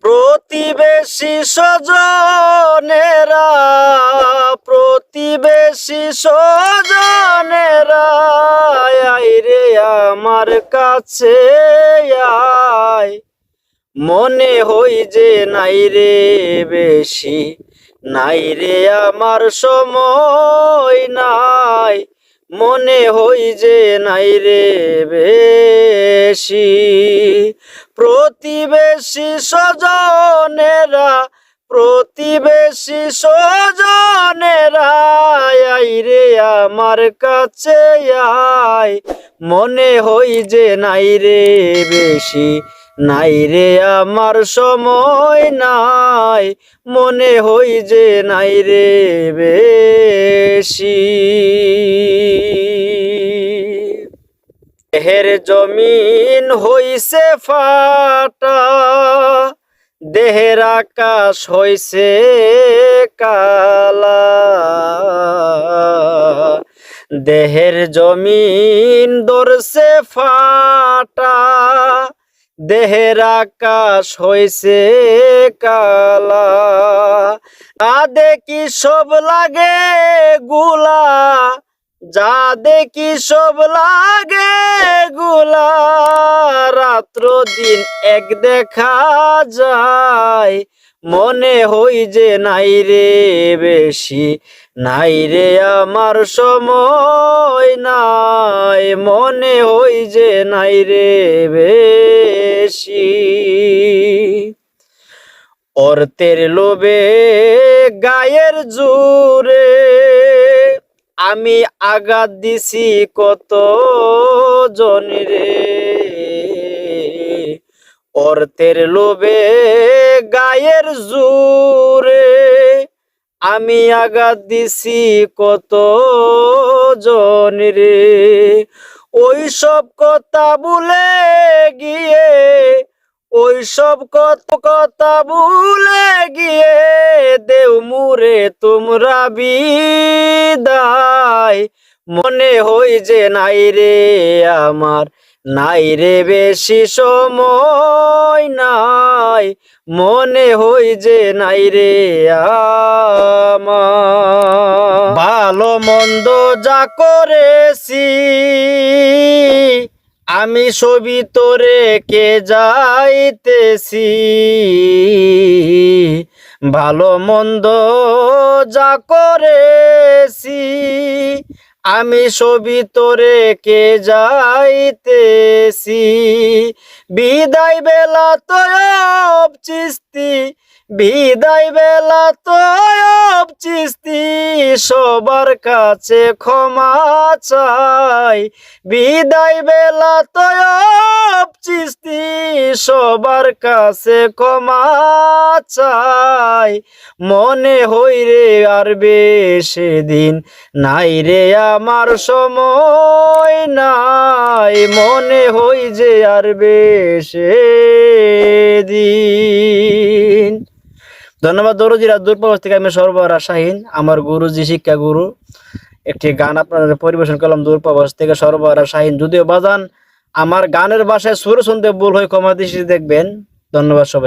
প্রতিবেশী স্বজনেরা, প্রতিবেশী স্বজনেরা, আইরে আমার কাছে আয়। মনে হই যে নাই রে বেশি, নাই রে আমার সময় নাই। মনে হই যে নাই রে বেশি। প্রতিবেশী স্বজনেরা, প্রতিবেশী স্বজনেরা, আইরে আমার কাছে আয়। মনে হই যে নাই রে বেশি, নাই রে আমার সময় নাই। মনে হই যে নাই রে বেশি। দেহের জমিন হইছে ফাটা, দেহের আকাশ হইছে কালা। দেহের জমিন ধরছে ফাটা, দেহের আকাশ হইছে কালা। যা দেখি সব লাগে গুলা, যা দেখি সব লাগে গুলা। রাত্র দিন এক দেখা যায়, মনে হই যে নাই রে বেশি, নাই রে আমার সময় নাই। মনে হই যে নাই রে বেশি। অর্থের লোভে গায়ের জোরে আমি আঘাত দিছি কত জনরে। অর্থের লোভে গায়ের জোরে আমি আঘাত দিছি কত জনরে। ওই সব কথা ভুলে গিয়ে, ওই সব কথা ভুলে গিয়ে দেও মুরে তোমরা বিদায়। মনে হই যে নাই রে আমার, নাই রে বেশি সময় নাই। মনে হই যে নাই রে আমার। ভালো মন্দ যা করেছি আমি সবই তোরে কে যাইতেছি। ভালো মন্দ যা করেছি আমি সবই তোরে কে যাইতেছি। বিদায় বেলা তয়ব চিস্তি, বিদায় বেলা তয়ব চিস্তি, সবার কাছে ক্ষমা চাই। বিদায় বেলা তয়ব চিস্তি, সবার কাছে ক্ষমা চাই। মনে হই রে আর বেশি দিন, নাই রে আমার সময় নাই। মনে হই যে আর বেশি দিন। ধন্যবাদ দরজিরা দূরপ্রবাস থেকে আমি সর্বহারা শাহীন, আমার গুরুজি শিক্ষা গুরু। একটি গান আপনাদের পরিবেশন করলাম দূরপ্রবাস থেকে সর্বহারা শাহীন। যদিও বাজান আমার গানের ভাষায় সুর শুনতে ভুল হয়, ক্ষমা দৃষ্টিতে দেখবেন। ধন্যবাদ সবাই।